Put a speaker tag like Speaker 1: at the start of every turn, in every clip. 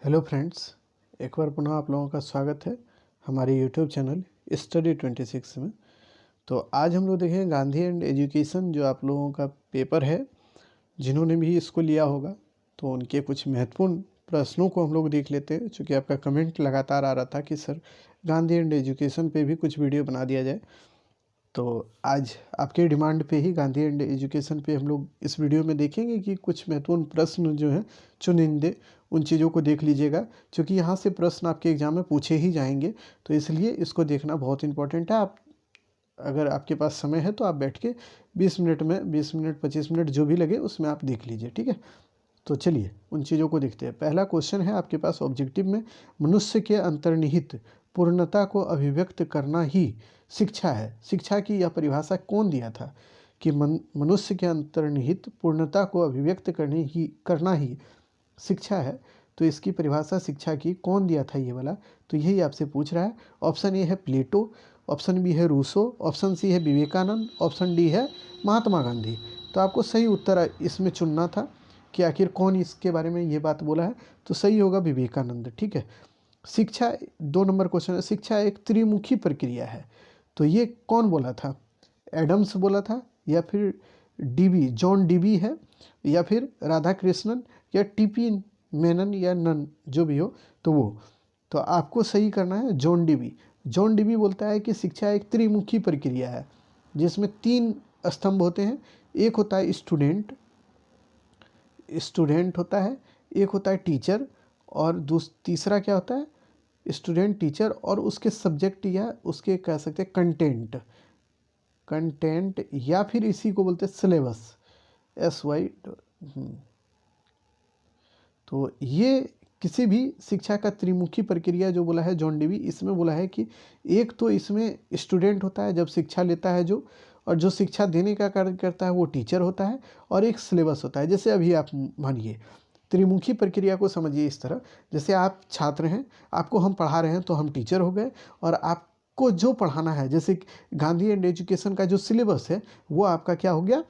Speaker 1: Hello friends, एक बार पुनः आप लोगों का स्वागत है हमारे यूट्यूब चैनल स्टडी 26 में। तो आज हम लोग देखेंगे गांधी एंड एजुकेशन, जो आप लोगों का पेपर है, जिन्होंने भी इसको लिया होगा तो उनके कुछ महत्वपूर्ण प्रश्नों को हम लोग देख लेते हैं। चूँकि आपका कमेंट लगातार आ रहा था कि सर गांधी एंड एजुकेशन पे भी कुछ वीडियो बना दिया जाए, तो आज आपके डिमांड पे ही गांधी एंड एजुकेशन पे हम लोग इस वीडियो में देखेंगे कि कुछ महत्वपूर्ण प्रश्न जो हैं चुनिंदे, उन चीज़ों को देख लीजिएगा, क्योंकि यहाँ से प्रश्न आपके एग्ज़ाम में पूछे ही जाएंगे। तो इसलिए इसको देखना बहुत इंपॉर्टेंट है। आप अगर आपके पास समय है तो आप बैठ के 20 मिनट 25 मिनट जो भी लगे उसमें आप देख लीजिए, ठीक है। तो चलिए उन चीज़ों को देखते हैं। पहला क्वेश्चन है आपके पास ऑब्जेक्टिव में, मनुष्य के अंतर्निहित पूर्णता को अभिव्यक्त करना ही शिक्षा है। शिक्षा की यह परिभाषा कौन दिया था कि मनुष्य के अंतर्निहित पूर्णता को अभिव्यक्त करना ही शिक्षा है। तो इसकी परिभाषा शिक्षा की कौन दिया था ये वाला, तो यही आपसे पूछ रहा है। ऑप्शन ए है प्लेटो, ऑप्शन बी है रूसो, ऑप्शन सी है विवेकानंद, ऑप्शन डी है महात्मा गांधी। तो आपको सही उत्तर इसमें चुनना था कि आखिर कौन इसके बारे में ये बात बोला है। तो सही होगा विवेकानंद, ठीक है। शिक्षा 2 नंबर क्वेश्चन है, शिक्षा एक त्रिमुखी प्रक्रिया है। तो ये कौन बोला था? एडम्स बोला था, या फिर डीबी जॉन डीबी है, या फिर राधा कृष्णन, या टीपी मेनन, या नन, जो भी हो तो वो। तो आपको सही करना है जॉन डीबी। जॉन डीबी बोलता है कि शिक्षा एक त्रिमुखी प्रक्रिया है जिसमें 3 स्तंभ होते हैं। एक होता है स्टूडेंट होता है, एक होता है टीचर, और तीसरा क्या होता है? स्टूडेंट, टीचर और उसके सब्जेक्ट, या उसके कह सकते हैं कंटेंट, या फिर इसी को बोलते हैं सिलेबस, SY। तो ये किसी भी शिक्षा का त्रिमुखी प्रक्रिया जो बोला है जॉन डीवी, इसमें बोला है कि एक तो इसमें स्टूडेंट होता है जब शिक्षा लेता है जो, और जो शिक्षा देने का कार्य करता है वो टीचर होता है, और एक सिलेबस होता है। जैसे अभी आप मानिए त्रिमुखी प्रक्रिया को समझिए इस तरह, जैसे आप छात्र हैं, आपको हम पढ़ा रहे हैं तो हम टीचर हो गए, और आपको जो पढ़ाना है, जैसे गांधी एंड एजुकेशन का जो सिलेबस है वो आपका क्या हो गया?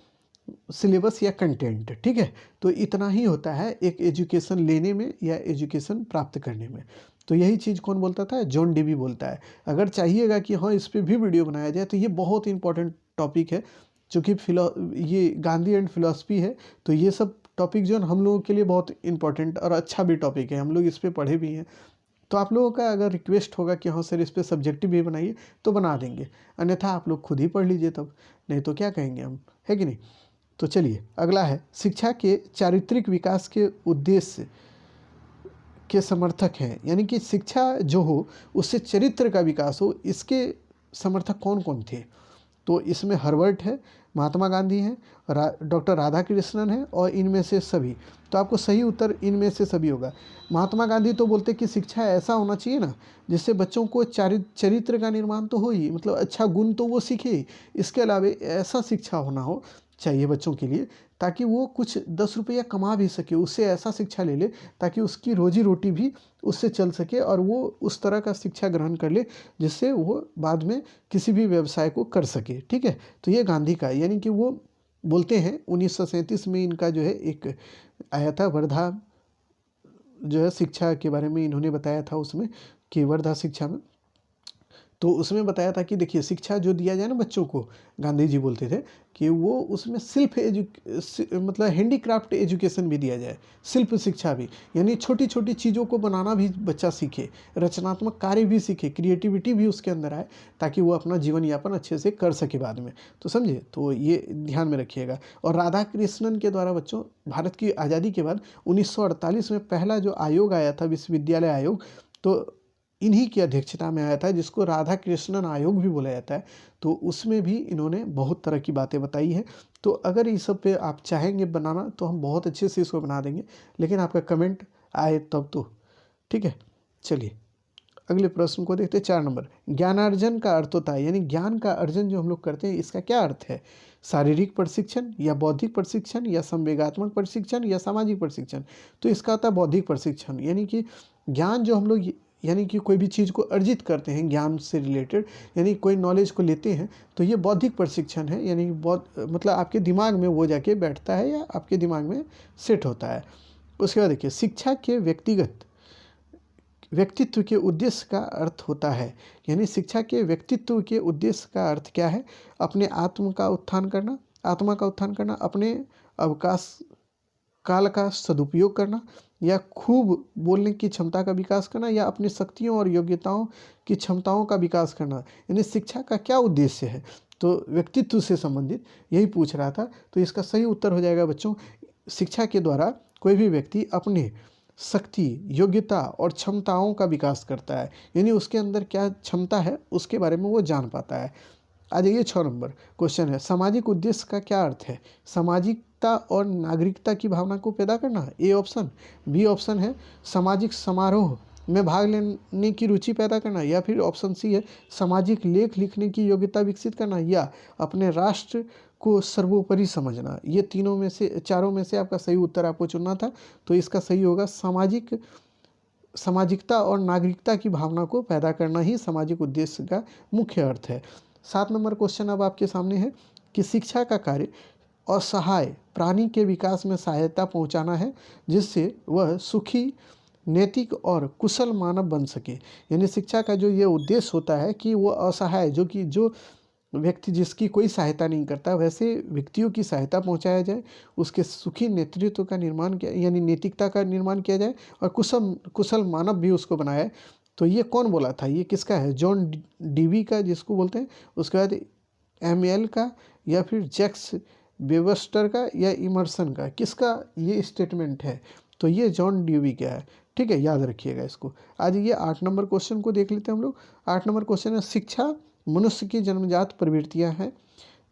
Speaker 1: सिलेबस या कंटेंट, ठीक है। तो इतना ही होता है एक एजुकेशन लेने में या एजुकेशन प्राप्त करने में। तो यही चीज़ कौन बोलता था? जॉन डीवी बोलता है। अगर चाहिएगा कि हाँ इस पर भी वीडियो बनाया जाए तो ये बहुत इंपॉर्टेंट टॉपिक है, चूँकि ये गांधी एंड फिलॉसफी है, तो ये सब टॉपिक जो है हम लोगों के लिए बहुत इंपॉर्टेंट और अच्छा भी टॉपिक है, हम लोग इस पर पढ़े भी हैं। तो आप लोगों का अगर रिक्वेस्ट होगा कि हाँ सर इस पर सब्जेक्टिव भी बनाइए तो बना देंगे, अन्यथा आप लोग खुद ही पढ़ लीजिए तब, नहीं तो क्या कहेंगे हम, है कि नहीं। तो चलिए अगला है, शिक्षा के चारित्रिक विकास के उद्देश्य के समर्थक हैं, यानी कि शिक्षा जो हो उससे चरित्र का विकास हो, इसके समर्थक कौन कौन थे? तो इसमें हर्बर्ट है, महात्मा गांधी हैं, डॉक्टर राधा कृष्णन है, और इनमें से सभी। तो आपको सही उत्तर इनमें से सभी होगा। महात्मा गांधी तो बोलते कि शिक्षा ऐसा होना चाहिए ना जिससे बच्चों को चरित्र का निर्माण तो हो ही, मतलब अच्छा गुण तो वो सीखे ही, इसके अलावा ऐसा शिक्षा होना हो चाहिए बच्चों के लिए ताकि वो कुछ 10 रुपया कमा भी सके, उससे ऐसा शिक्षा ले ले ताकि उसकी रोजी रोटी भी उससे चल सके, और वो उस तरह का शिक्षा ग्रहण कर ले जिससे वो बाद में किसी भी व्यवसाय को कर सके, ठीक है। तो ये गांधी का, यानी कि वो बोलते हैं 1937 में इनका जो है एक आया था वर्धा, जो है शिक्षा के बारे में इन्होंने बताया था उसमें, कि वर्धा शिक्षा में। तो उसमें बताया था कि देखिए शिक्षा जो दिया जाए ना बच्चों को, गांधी जी बोलते थे कि वो उसमें मतलब हैंडीक्राफ्ट एजुकेशन भी दिया जाए, शिल्प शिक्षा भी, यानी छोटी छोटी चीज़ों को बनाना भी बच्चा सीखे, रचनात्मक कार्य भी सीखे, क्रिएटिविटी भी उसके अंदर आए, ताकि वो अपना जीवन यापन अच्छे से कर सके बाद में। तो समझे, तो ये ध्यान में रखिएगा। और राधा कृष्णन के द्वारा बच्चों भारत की आज़ादी के बाद 1948 में पहला जो आयोग आया था, विश्वविद्यालय आयोग, तो इन्हीं की अध्यक्षता में आया था, जिसको राधा कृष्णन आयोग भी बोला जाता है। तो उसमें भी इन्होंने बहुत तरह की बातें बताई हैं। तो अगर इस सब पे आप चाहेंगे बनाना तो हम बहुत अच्छे से इसको बना देंगे, लेकिन आपका कमेंट आए तब तो, ठीक है। चलिए अगले प्रश्न को देखते हैं। 4 नंबर, ज्ञानार्जन का अर्थ होता है, यानी ज्ञान का अर्जन जो हम लोग करते हैं इसका क्या अर्थ है? शारीरिक प्रशिक्षण, या बौद्धिक प्रशिक्षण, या संवेगात्मक प्रशिक्षण, या सामाजिक प्रशिक्षण। तो इसका होता है बौद्धिक प्रशिक्षण, यानी कि ज्ञान जो हम लोग, यानी कि कोई भी चीज़ को अर्जित करते हैं ज्ञान से रिलेटेड, यानी कोई नॉलेज को लेते हैं, तो ये बौद्धिक प्रशिक्षण है, यानी मतलब आपके दिमाग में वो जाके बैठता है या आपके दिमाग में सेट होता है। उसके बाद देखिए, शिक्षा के व्यक्तिगत व्यक्तित्व के उद्देश्य का अर्थ होता है। यानी शिक्षा के व्यक्तित्व के उद्देश्य का अर्थ क्या है? अपने आत्मा का उत्थान करना, अपने अवकाश काल का सदुपयोग करना, या खूब बोलने की क्षमता का विकास करना, या अपनी शक्तियों और योग्यताओं की क्षमताओं का विकास करना। यानी शिक्षा का क्या उद्देश्य है? तो व्यक्तित्व से संबंधित यही पूछ रहा था। तो इसका सही उत्तर हो जाएगा बच्चों, शिक्षा के द्वारा कोई भी व्यक्ति अपने शक्ति, योग्यता और क्षमताओं का विकास करता है। यानी उसके अंदर क्या क्षमता है उसके बारे में वो जान पाता है। आ जाइए 6 नंबर क्वेश्चन है, सामाजिक उद्देश्य का क्या अर्थ है? सामाजिकता और नागरिकता की भावना को पैदा करना, ए ऑप्शन। बी ऑप्शन है सामाजिक समारोह में भाग लेने की रुचि पैदा करना, या फिर ऑप्शन सी है सामाजिक लेख लिखने की योग्यता विकसित करना, या अपने राष्ट्र को सर्वोपरि समझना। ये चारों में से आपका सही उत्तर आपको चुनना था। तो इसका सही होगा सामाजिकता और नागरिकता की भावना को पैदा करना ही सामाजिक उद्देश्य का मुख्य अर्थ है। 7 नंबर क्वेश्चन अब आपके सामने है कि शिक्षा का कार्य असहाय प्राणी के विकास में सहायता पहुंचाना है, जिससे वह सुखी, नैतिक और कुशल मानव बन सके। यानी शिक्षा का जो ये उद्देश्य होता है कि वो असहाय, जो व्यक्ति जिसकी कोई सहायता नहीं करता, वैसे व्यक्तियों की सहायता पहुंचाया जाए, उसके सुखी नेतृत्व का निर्माण किया, यानी नैतिकता का निर्माण किया जाए, और कुशल मानव भी उसको बनाया। तो ये कौन बोला था? ये किसका है? जॉन डीवी का, जिसको बोलते हैं। उसके बाद एमएल का, या फिर जैक्स वेबस्टर का, या इमर्सन का? किसका ये स्टेटमेंट है? तो ये जॉन डीवी का है। ठीक है, याद रखिएगा इसको। आज ये 8 नंबर क्वेश्चन को देख लेते हैं हम लोग। 8 नंबर क्वेश्चन है, शिक्षा मनुष्य की जन्मजात प्रवृत्तियां हैं,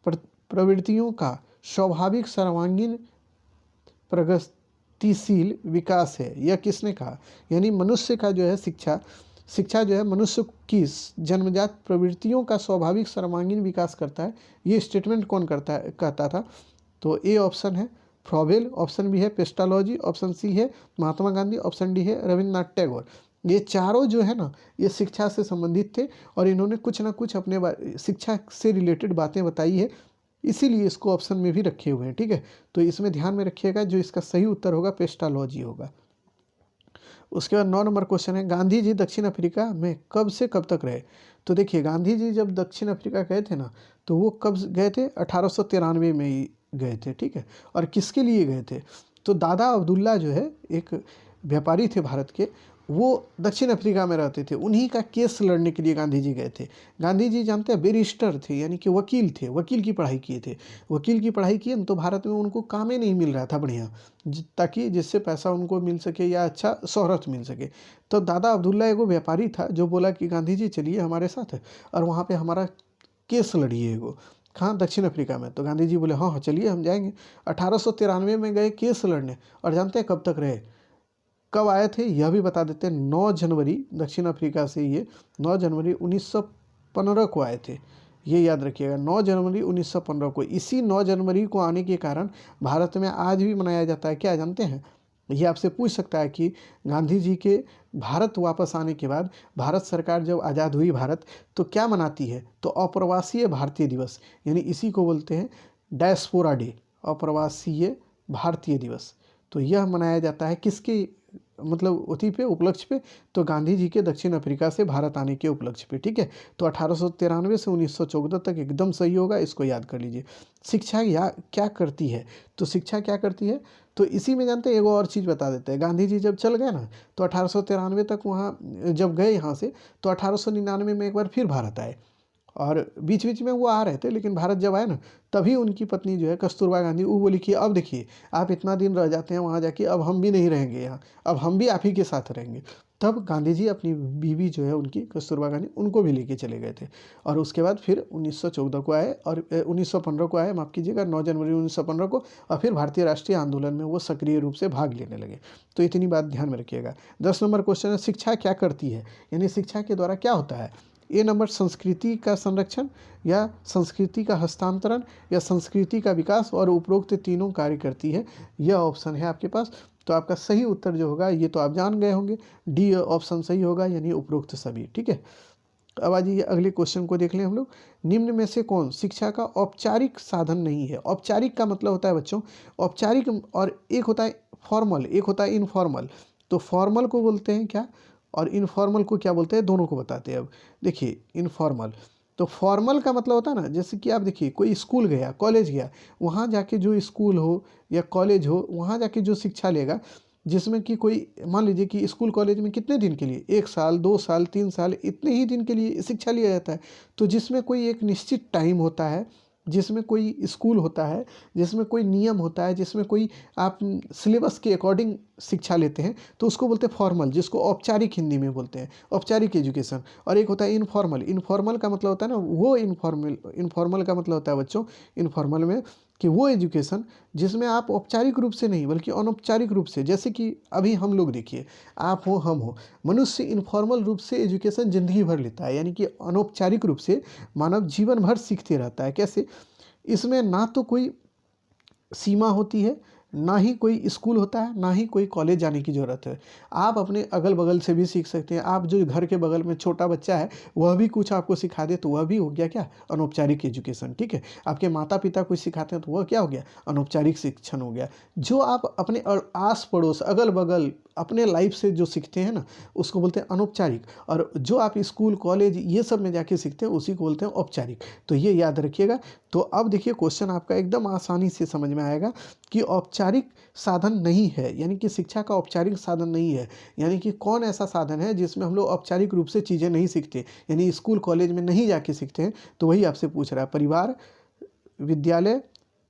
Speaker 1: प्रवृत्तियों का स्वाभाविक सर्वांगीण प्रगतिशील विकास है। यह किसने कहा? यानी मनुष्य का जो है शिक्षा जो है मनुष्य की जन्मजात प्रवृत्तियों का स्वाभाविक सर्वांगीण विकास करता है। ये स्टेटमेंट कौन कहता था? तो ए ऑप्शन है फ्रॉबेल, ऑप्शन बी है पेस्टालॉजी, ऑप्शन सी है महात्मा गांधी, ऑप्शन डी है रविन्द्रनाथ टैगोर। ये चारों जो है ना, ये शिक्षा से संबंधित थे, और इन्होंने कुछ ना कुछ अपने शिक्षा से रिलेटेड बातें बताई है, इसीलिए इसको ऑप्शन में भी रखे हुए हैं। ठीक है, तो इसमें ध्यान में रखिएगा, जो इसका सही उत्तर होगा पेस्टालॉजी होगा। उसके बाद 9 नंबर क्वेश्चन है, गांधी जी दक्षिण अफ्रीका में कब से कब तक रहे? तो देखिए, गांधी जी जब दक्षिण अफ्रीका गए थे ना, तो वो कब गए थे? 1893 में ही गए थे। ठीक है, और किसके लिए गए थे? तो दादा अब्दुल्ला जो है एक व्यापारी थे भारत के, वो दक्षिण अफ्रीका में रहते थे, उन्हीं का केस लड़ने के लिए गांधी जी गए थे। गांधी जी जानते हैं बैरिस्टर थे, यानी कि वकील थे, वकील की पढ़ाई किए थे। वकील की पढ़ाई किए तो भारत में उनको काम ही नहीं मिल रहा था बढ़िया, ताकि जिससे पैसा उनको मिल सके या अच्छा शोहरत मिल सके। तो दादा अब्दुल्ला एगो व्यापारी था, जो बोला कि गांधी जी चलिए हमारे साथ और वहाँ पर हमारा केस लड़िए एगो। कहाँ? दक्षिण अफ्रीका में। तो गांधी जी बोले हाँ हाँ चलिए हम जाएंगे। 1893 में गए केस लड़ने, और जानते हैं कब तक रहे? कब आए थे यह भी बता देते हैं। 9 जनवरी, दक्षिण अफ्रीका से ये 9 जनवरी 1915 को आए थे। ये याद रखिएगा, 9 जनवरी 1915 को। इसी 9 जनवरी को आने के कारण भारत में आज भी मनाया जाता है, क्या जानते हैं? ये आपसे पूछ सकता है कि गांधी जी के भारत वापस आने के बाद भारत सरकार जब आज़ाद हुई भारत, तो क्या मनाती है? तो अप्रवासीय भारतीय दिवस, यानी इसी को बोलते हैं डायस्पोरा डे, अप्रवासीय भारतीय दिवस। तो यह मनाया जाता है किसके मतलब उसी पे उपलक्ष्य पे? तो गांधी जी के दक्षिण अफ्रीका से भारत आने के उपलक्ष्य पे। ठीक है, तो 1893 से 1914 तक एकदम सही होगा, इसको याद कर लीजिए। शिक्षा क्या करती है? तो शिक्षा क्या करती है, तो इसी में जानते हैं एगो और चीज़ बता देते हैं। गांधी जी जब चल गए ना, तो 1893 तक वहाँ जब गए यहाँ से, तो 1899 में एक बार फिर भारत आए, और बीच बीच में वो आ रहे थे, लेकिन भारत जब आए ना, तभी उनकी पत्नी जो है कस्तूरबा गांधी, वो बोली कि अब देखिए आप इतना दिन रह जाते हैं वहाँ जाके, अब हम भी नहीं रहेंगे यहाँ, अब हम भी आप ही के साथ रहेंगे। तब गांधी जी अपनी बीवी जो है उनकी कस्तूरबा गांधी, उनको भी लेके चले गए थे। और उसके बाद फिर 1914 को आए, और 1915 को आए, माफ़ कीजिएगा 9 जनवरी 1915 को, और फिर भारतीय राष्ट्रीय आंदोलन में वो सक्रिय रूप से भाग लेने लगे। तो इतनी बात ध्यान में रखिएगा। 10 नंबर क्वेश्चन है, शिक्षा क्या करती है? यानी शिक्षा के द्वारा क्या होता है? ए नंबर संस्कृति का संरक्षण, या संस्कृति का हस्तांतरण, या संस्कृति का विकास, और उपरोक्त तीनों कार्य करती है। यह ऑप्शन है आपके पास। तो आपका सही उत्तर जो होगा, ये तो आप जान गए होंगे, डी ऑप्शन सही होगा, यानी उपरोक्त सभी। ठीक है, अब आज ये अगले क्वेश्चन को देख लें हम लोग। निम्न में से कौन शिक्षा का औपचारिक साधन नहीं है? औपचारिक का मतलब होता है बच्चों, औपचारिक और एक होता है फॉर्मल, एक होता है इनफॉर्मल। तो फॉर्मल को बोलते हैं क्या? और इनफॉर्मल को क्या बोलते हैं, दोनों को बताते हैं। अब देखिए इनफॉर्मल, तो फॉर्मल का मतलब होता है ना, जैसे कि आप देखिए कोई स्कूल गया, कॉलेज गया, वहाँ जाके जो स्कूल हो या कॉलेज हो, वहाँ जाके जो शिक्षा लेगा, जिसमें कि कोई मान लीजिए कि स्कूल कॉलेज में कितने दिन के लिए, 1 साल 2 साल 3 साल, इतने ही दिन के लिए शिक्षा लिया जाता है। तो जिसमें कोई एक निश्चित टाइम होता है, जिसमें कोई स्कूल होता है, जिसमें कोई नियम होता है, जिसमें कोई आप सिलेबस के अकॉर्डिंग शिक्षा लेते हैं, तो उसको बोलते हैं फॉर्मल, जिसको औपचारिक हिंदी में बोलते हैं, औपचारिक एजुकेशन। और एक होता है इनफॉर्मल। इनफॉर्मल का मतलब होता है ना वो इनफॉर्मल, इनफॉर्मल का मतलब होता है बच्चों, इनफॉर्मल में कि वो एजुकेशन जिसमें आप औपचारिक रूप से नहीं बल्कि अनौपचारिक रूप से, जैसे कि अभी हम लोग देखिए, आप हो हम हो, मनुष्य इनफॉर्मल रूप से एजुकेशन ज़िंदगी भर लेता है, यानी कि अनौपचारिक रूप से मानव जीवन भर सीखते रहता है। कैसे? इसमें ना तो कोई सीमा होती है, ना ही कोई स्कूल होता है, ना ही कोई कॉलेज जाने की ज़रूरत है। आप अपने अगल बगल से भी सीख सकते हैं। आप जो घर के बगल में छोटा बच्चा है वह भी कुछ आपको सिखा दे तो वह भी हो गया क्या, अनौपचारिक एजुकेशन। ठीक है, आपके माता पिता कुछ सिखाते हैं तो वह क्या हो गया, अनौपचारिक शिक्षण हो गया। जो आप अपने आस पड़ोस अगल बगल अपने लाइफ से जो सीखते हैं ना, उसको बोलते हैं अनौपचारिक। और जो आप स्कूल कॉलेज ये सब में जाके सीखते हैं उसी को बोलते हैं औपचारिक। तो ये याद रखिएगा। तो अब देखिए क्वेश्चन आपका एकदम आसानी से समझ में आएगा कि औपचारिक साधन नहीं है, यानी कि शिक्षा का औपचारिक साधन नहीं है। यानी कि कौन ऐसा साधन है जिसमें हम लोग औपचारिक रूप से चीज़ें नहीं सीखते, यानी स्कूल कॉलेज में नहीं जाके सीखते हैं। तो वही आपसे पूछ रहा है, परिवार, विद्यालय,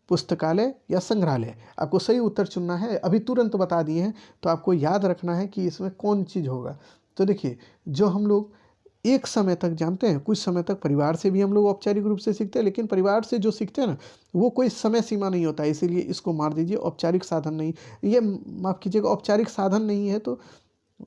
Speaker 1: पुस्तकालय या संग्रहालय। आपको सही उत्तर चुनना है। अभी तुरंत बता दिए हैं, तो आपको याद रखना है कि इसमें कौन चीज़ होगा। तो देखिए, जो हम लोग एक समय तक जानते हैं, कुछ समय तक परिवार से भी हम लोग औपचारिक रूप से सीखते हैं, लेकिन परिवार से जो सीखते हैं ना, वो कोई समय सीमा नहीं होता है, इसीलिए इसको मार दीजिए, औपचारिक साधन नहीं। ये माफ़ कीजिएगा, औपचारिक साधन नहीं है तो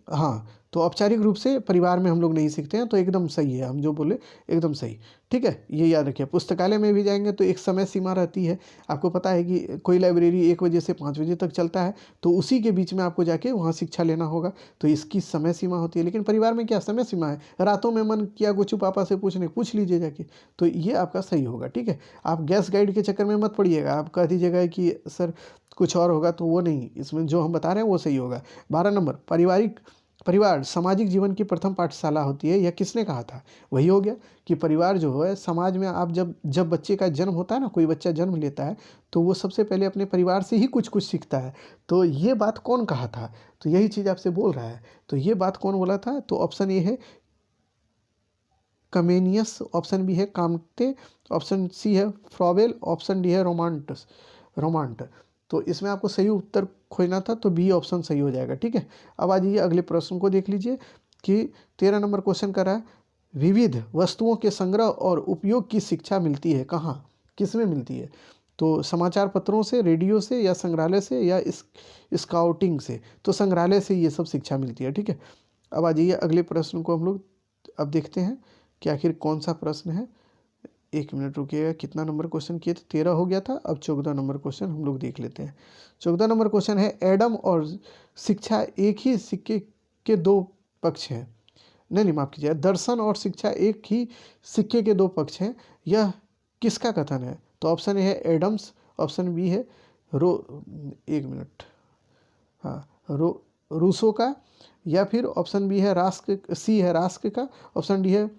Speaker 1: हाँ, तो औपचारिक रूप से परिवार में हम लोग नहीं सीखते हैं, तो एकदम सही है, हम जो बोले एकदम सही। ठीक है, ये याद रखिए। पुस्तकालय में भी जाएंगे तो एक समय सीमा रहती है। आपको पता है कि कोई लाइब्रेरी 1 बजे से 5 बजे तक चलता है, तो उसी के बीच में आपको जाके वहाँ शिक्षा लेना होगा, तो इसकी समय सीमा होती है। लेकिन परिवार में क्या समय सीमा है, रातों में मन किया गुच्चू पापा से पूछ लीजिए जाके, तो ये आपका सही होगा। ठीक है, आप गैस गाइड के चक्कर में मत पड़िएगा, आप कह दीजिएगा कि सर कुछ और होगा, तो वो नहीं, इसमें जो हम बता रहे हैं वो सही होगा। 12 नंबर, परिवार सामाजिक जीवन की प्रथम पाठशाला होती है, यह किसने कहा था? वही हो गया कि परिवार जो है समाज में, आप जब जब बच्चे का जन्म होता है ना, कोई बच्चा जन्म लेता है तो वो सबसे पहले अपने परिवार से ही कुछ कुछ सीखता है। तो ये बात कौन कहा था? तो यही चीज़ आपसे बोल रहा है। तो ये बात कौन बोला था? तो ऑप्शन ए है कमेनियस, ऑप्शन बी है काम्टे, ऑप्शन सी है फ्रॉबेल, ऑप्शन डी है रोमांट। तो इसमें आपको सही उत्तर खोजना था, तो बी ऑप्शन सही हो जाएगा। ठीक है, अब आ जाइए अगले प्रश्न को देख लीजिए कि 13 नंबर क्वेश्चन कर रहा है, विविध वस्तुओं के संग्रह और उपयोग की शिक्षा मिलती है कहाँ, किस में मिलती है? तो समाचार पत्रों से, रेडियो से, या संग्रहालय से, या स्काउटिंग से। तो संग्रहालय से ये सब शिक्षा मिलती है। ठीक है, अब आ जाइए अगले प्रश्न को हम लोग अब देखते हैं कि आखिर कौन सा प्रश्न है। 1 मिनट रुकिएगा, कितना नंबर क्वेश्चन किए थे? 13 हो गया था, अब 14 नंबर क्वेश्चन हम लोग देख लेते हैं। 14 नंबर क्वेश्चन है, एडम और शिक्षा एक ही सिक्के के दो पक्ष हैं। नहीं माफ़ कीजिए, दर्शन और शिक्षा एक ही सिक्के के दो पक्ष हैं, यह किसका कथन है? तो ऑप्शन ए है एडम्स, ऑप्शन बी है 1 मिनट, हाँ, रूसो का, या फिर ऑप्शन बी है सी है रास्क का, ऑप्शन डी है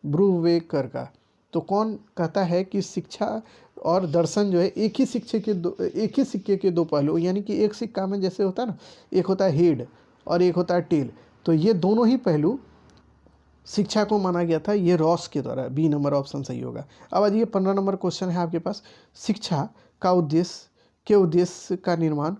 Speaker 1: ब्रूवेकर का। तो कौन कहता है कि शिक्षा और दर्शन जो है एक ही सिक्के के दो पहलू, यानी कि एक सिक्का में जैसे होता है ना, एक होता है हेड और एक होता है टेल, तो ये दोनों ही पहलू शिक्षा को माना गया था, ये रॉस के द्वारा। बी नंबर ऑप्शन सही होगा। अब आइए 15 नंबर क्वेश्चन है आपके पास, शिक्षा का उद्देश्य का निर्माण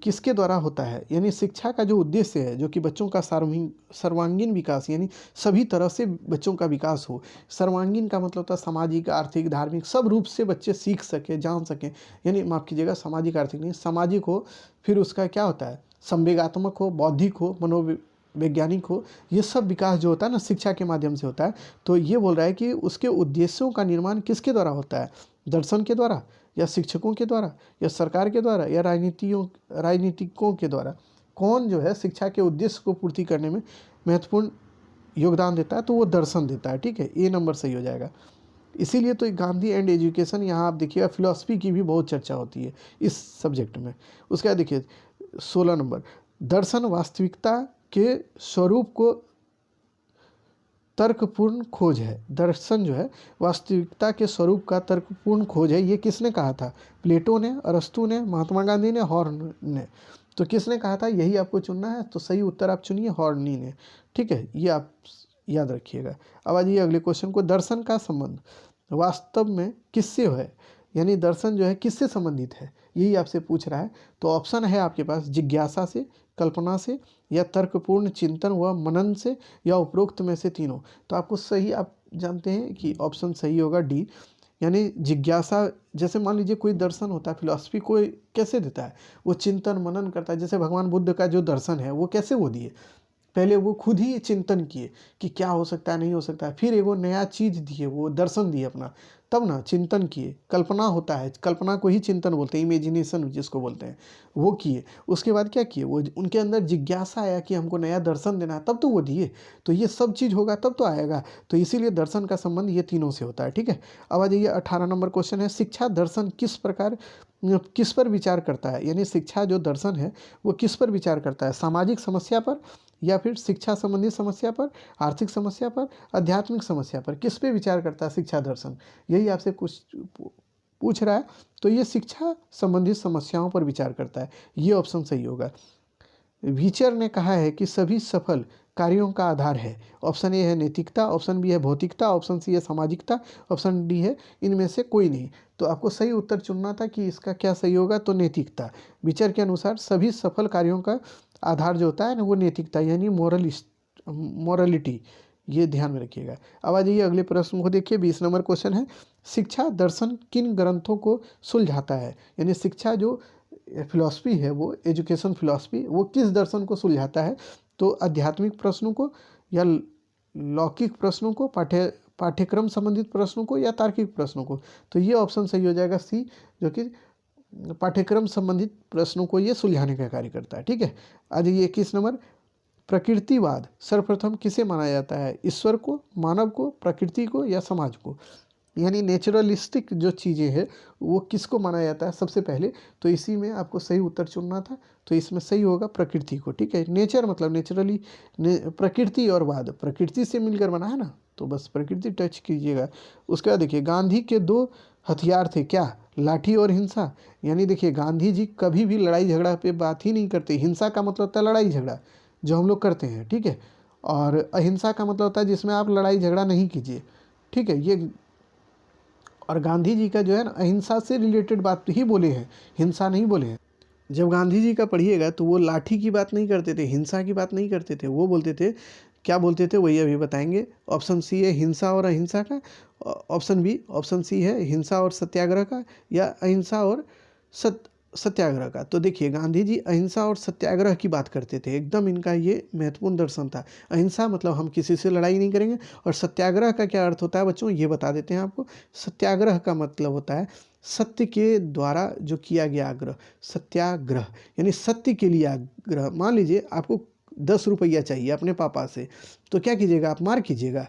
Speaker 1: किसके द्वारा होता है? यानी शिक्षा का जो उद्देश्य है, जो कि बच्चों का सर्वांगीण विकास, यानी सभी तरह से बच्चों का विकास हो। सर्वांगीण का मतलब होता है सामाजिक, आर्थिक, धार्मिक, सब रूप से बच्चे सीख सके, जान सकें। यानी माफ़ कीजिएगा, सामाजिक आर्थिक नहीं, सामाजिक हो, फिर उसका क्या होता है, संवेगात्मक हो, बौद्धिक हो, मनोवैज्ञानिक हो, ये सब विकास जो होता है ना शिक्षा के माध्यम से होता है। तो ये बोल रहा है कि उसके उद्देश्यों का निर्माण किसके द्वारा होता है? दर्शन के द्वारा, या शिक्षकों के द्वारा, या सरकार के द्वारा, या राजनीतिकों के द्वारा? कौन जो है शिक्षा के उद्देश्य को पूर्ति करने में महत्वपूर्ण योगदान देता है? तो वो दर्शन देता है। ठीक है, ए नंबर सही हो जाएगा। इसीलिए तो गांधी एंड एजुकेशन, यहाँ आप देखिएगा फिलॉसफी की भी बहुत चर्चा होती है इस सब्जेक्ट में। उसके बाद देखिए 16 नंबर, दर्शन वास्तविकता के स्वरूप को तर्कपूर्ण खोज है। दर्शन जो है वास्तविकता के स्वरूप का तर्कपूर्ण खोज है। ये किसने कहा था? प्लेटो ने, अरस्तू ने, महात्मा गांधी ने, हॉर्न ने। तो किसने कहा था? यही आपको चुनना है। तो सही उत्तर आप चुनिए हॉर्नी ने। ठीक है, ये आप याद रखिएगा। अब आइए अगले क्वेश्चन को। दर्शन का संबंध वास्तव में किससे है? यानी दर्शन जो है किससे संबंधित है, यही आपसे पूछ रहा है। तो ऑप्शन है आपके पास जिज्ञासा से, कल्पना से, या तर्कपूर्ण चिंतन व मनन से, या उपरोक्त में से तीनों। तो आपको सही, आप जानते हैं कि ऑप्शन सही होगा डी, यानी जिज्ञासा। जैसे मान लीजिए कोई दर्शन होता है, फिलॉसफी कोई कैसे देता है? वो चिंतन मनन करता है। जैसे भगवान बुद्ध का जो दर्शन है वो कैसे वो दिए? पहले वो खुद ही चिंतन किए कि क्या हो सकता है, नहीं हो सकता है, फिर एगो नया चीज़ दिए, वो दर्शन दिए अपना, तब ना चिंतन किए। कल्पना होता है, कल्पना को ही चिंतन बोलते हैं, इमेजिनेशन जिसको बोलते हैं, वो किए। उसके बाद क्या किए? वो उनके अंदर जिज्ञासा आया कि हमको नया दर्शन देना है, तब तो वो दिए। तो ये सब चीज़ होगा तब तो आएगा। तो इसीलिए दर्शन का संबंध ये तीनों से होता है। ठीक है, अब आ जाइए 18 नंबर क्वेश्चन है, शिक्षा दर्शन किस पर विचार करता है? यानी शिक्षा जो दर्शन है वो किस पर विचार करता है? सामाजिक समस्या पर, या फिर शिक्षा संबंधी समस्या पर, आर्थिक समस्या पर, आध्यात्मिक समस्या पर? किस पे विचार करता है शिक्षा दर्शन? यही आपसे कुछ पूछ रहा है। तो ये शिक्षा संबंधित समस्याओं पर विचार करता है। ये ऑप्शन सही होगा। विचर ने कहा है कि सभी सफल कार्यों का आधार है। ऑप्शन ए है नैतिकता, ऑप्शन बी है भौतिकता, ऑप्शन सी है सामाजिकता, ऑप्शन डी है इनमें से कोई नहीं। तो आपको सही उत्तर चुनना था कि इसका क्या सही होगा। तो नैतिकता। विचर के अनुसार सभी सफल कार्यों का आधार जो होता है ना वो नैतिकता, यानी मोरलिटी। ये ध्यान में रखिएगा। अब आ जाइए अगले प्रश्न को देखिए। 20 नंबर क्वेश्चन है, शिक्षा दर्शन किन ग्रंथों को सुलझाता है? यानी शिक्षा जो फिलॉसफी है, वो एजुकेशन फिलॉसफी, वो किस दर्शन को सुलझाता है? तो आध्यात्मिक प्रश्नों को, या लौकिक प्रश्नों को, पाठ्यक्रम संबंधित प्रश्नों को, या तार्किक प्रश्नों को? तो ये ऑप्शन सही हो जाएगा सी, जो कि पाठ्यक्रम संबंधित प्रश्नों को ये सुलझाने का कार्य करता है। ठीक है, आज ये 21 नंबर, प्रकृतिवाद सर्वप्रथम किसे माना जाता है? ईश्वर को, मानव को, प्रकृति को, या समाज को? यानी नेचुरलिस्टिक जो चीज़ें हैं वो किसको माना जाता है सबसे पहले? तो इसी में आपको सही उत्तर चुनना था। तो इसमें सही होगा प्रकृति को। ठीक है, नेचर मतलब नेचुरली, प्रकृति और वाद, प्रकृति से मिलकर बना है ना, तो बस प्रकृति टच कीजिएगा। उसके बाद देखिए, गांधी के दो हथियार थे क्या? लाठी और हिंसा। यानी देखिए, गांधी जी कभी भी लड़ाई झगड़ा पे बात ही नहीं करते। हिंसा का मतलब होता है लड़ाई झगड़ा जो हम लोग करते हैं। ठीक है, और अहिंसा का मतलब होता है जिसमें आप लड़ाई झगड़ा नहीं कीजिए। ठीक है, ये और गांधी जी का जो है ना अहिंसा से रिलेटेड बात ही बोले हैं, हिंसा नहीं बोले हैं। जब गांधी जी का पढ़िएगा तो वो लाठी की बात नहीं करते थे, हिंसा की बात नहीं करते थे। वो बोलते थे, क्या बोलते थे वही अभी बताएंगे। ऑप्शन सी है हिंसा और अहिंसा का, ऑप्शन सी है हिंसा और सत्याग्रह का, या अहिंसा और सत्याग्रह का। तो देखिए, गांधी जी अहिंसा और सत्याग्रह की बात करते थे। एकदम इनका ये महत्वपूर्ण दर्शन था। अहिंसा मतलब हम किसी से लड़ाई नहीं करेंगे, और सत्याग्रह का क्या अर्थ होता है बच्चों, ये बता देते हैं आपको। सत्याग्रह का मतलब होता है सत्य के द्वारा जो किया गया आग्रह, सत्याग्रह यानी सत्य के लिए आग्रह। मान लीजिए आपको 10 रुपया चाहिए अपने पापा से, तो क्या कीजिएगा? आप मार कीजिएगा?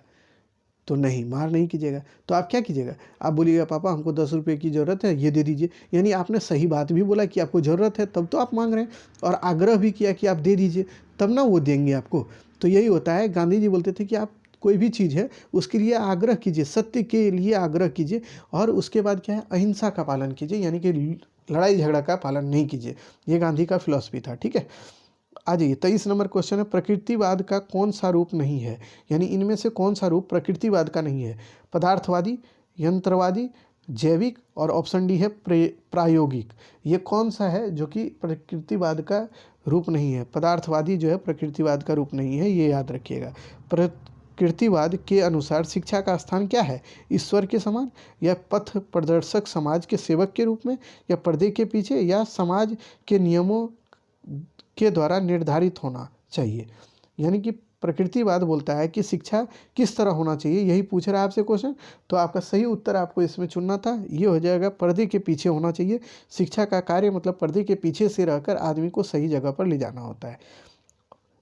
Speaker 1: तो नहीं, मार नहीं कीजिएगा। तो आप क्या कीजिएगा? आप बोलिएगा पापा हमको 10 रुपये की ज़रूरत है, ये दे दीजिए। यानी आपने सही बात भी बोला कि आपको ज़रूरत है, तब तो आप मांग रहे हैं, और आग्रह भी किया कि आप दे दीजिए, तब ना वो देंगे आपको। तो यही होता है, गांधी जी बोलते थे कि आप कोई भी चीज़ है उसके लिए आग्रह कीजिए, सत्य के लिए आग्रह कीजिए, और उसके बाद क्या है, अहिंसा का पालन कीजिए, यानी कि लड़ाई झगड़ा का पालन नहीं कीजिए। ये गांधी का फिलॉसफी था। ठीक है, आ जाइए 23 नंबर क्वेश्चन है, प्रकृतिवाद का कौन सा रूप नहीं है? यानी इनमें से कौन सा रूप प्रकृतिवाद का नहीं है? पदार्थवादी, यंत्रवादी, जैविक, और ऑप्शन डी है प्रायोगिक। ये कौन सा है जो कि प्रकृतिवाद का रूप नहीं है? पदार्थवादी जो है प्रकृतिवाद का रूप नहीं है, ये याद रखिएगा। प्रकृतिवाद के अनुसार शिक्षा का स्थान क्या है? ईश्वर के समान, या पथ प्रदर्शक समाज के सेवक के रूप में, या पर्दे के पीछे, या समाज के नियमों के द्वारा निर्धारित होना चाहिए? यानी कि प्रकृतिवाद बोलता है कि शिक्षा किस तरह होना चाहिए, यही पूछ रहा है आपसे क्वेश्चन। तो आपका सही उत्तर आपको इसमें चुनना था, ये हो जाएगा पर्दे के पीछे होना चाहिए। शिक्षा का कार्य मतलब पर्दे के पीछे से रहकर आदमी को सही जगह पर ले जाना होता है।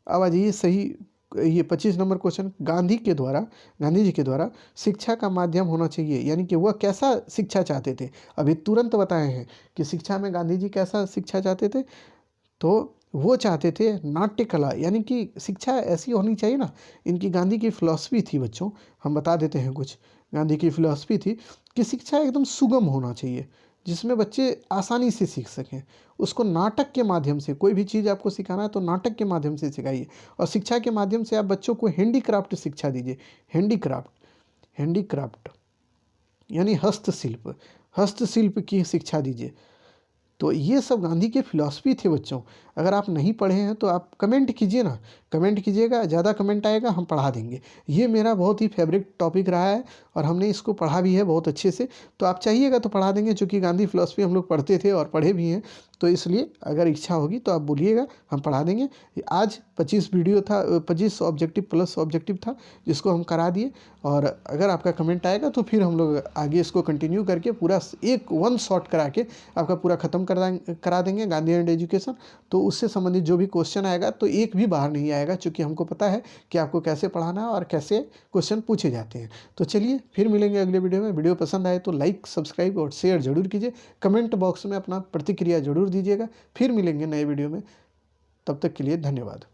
Speaker 1: अब आ जाइए ये 25 नंबर क्वेश्चन, गांधी जी के द्वारा शिक्षा का माध्यम होना चाहिए, यानी कि वह कैसा शिक्षा चाहते थे? अभी तुरंत बताए हैं कि शिक्षा में गांधी जी कैसा शिक्षा चाहते थे। तो वो चाहते थे नाट्य कला, यानी कि शिक्षा ऐसी होनी चाहिए ना, इनकी गांधी की फ़िलॉसफ़ी थी बच्चों, हम बता देते हैं कुछ। गांधी की फ़िलॉसफ़ी थी कि शिक्षा एकदम सुगम होना चाहिए, जिसमें बच्चे आसानी से सीख सकें। उसको नाटक के माध्यम से, कोई भी चीज़ आपको सिखाना है तो नाटक के माध्यम से सिखाइए, और शिक्षा के माध्यम से आप बच्चों को हैंडीक्राफ्ट शिक्षा दीजिए। हैंडीक्राफ्ट, हैंडीक्राफ्ट यानी हस्तशिल्प, हस्तशिल्प की शिक्षा दीजिए। तो ये सब गांधी के फ़िलॉसफ़ी थे बच्चों। अगर आप नहीं पढ़े हैं तो आप कमेंट कीजिए ना, कमेंट कीजिएगा, ज़्यादा कमेंट आएगा हम पढ़ा देंगे। ये मेरा बहुत ही फेवरेट टॉपिक रहा है और हमने इसको पढ़ा भी है बहुत अच्छे से। तो आप चाहिएगा तो पढ़ा देंगे, चूँकि गांधी फ़िलॉसफ़ी हम लोग पढ़ते थे और पढ़े भी हैं, तो इसलिए अगर इच्छा होगी तो आप बोलिएगा, हम पढ़ा देंगे। आज 25 वीडियो था, 25 ऑब्जेक्टिव प्लस ऑब्जेक्टिव था, जिसको हम करा दिए। और अगर आपका कमेंट आएगा तो फिर हम लोग आगे इसको कंटिन्यू करके पूरा एक वन शॉट करा के आपका पूरा ख़त्म करा देंगे गांधी एंड एजुकेशन। तो उससे संबंधित जो भी क्वेश्चन आएगा तो एक भी बाहर नहीं आएगा, क्योंकि हमको पता है कि आपको कैसे पढ़ाना है और कैसे क्वेश्चन पूछे जाते हैं। तो चलिए फिर मिलेंगे अगले वीडियो में। वीडियो पसंद आए तो लाइक, सब्सक्राइब और शेयर जरूर कीजिए। कमेंट बॉक्स में अपना प्रतिक्रिया जरूर दीजिएगा। फिर मिलेंगे नए वीडियो में, तब तक के लिए धन्यवाद।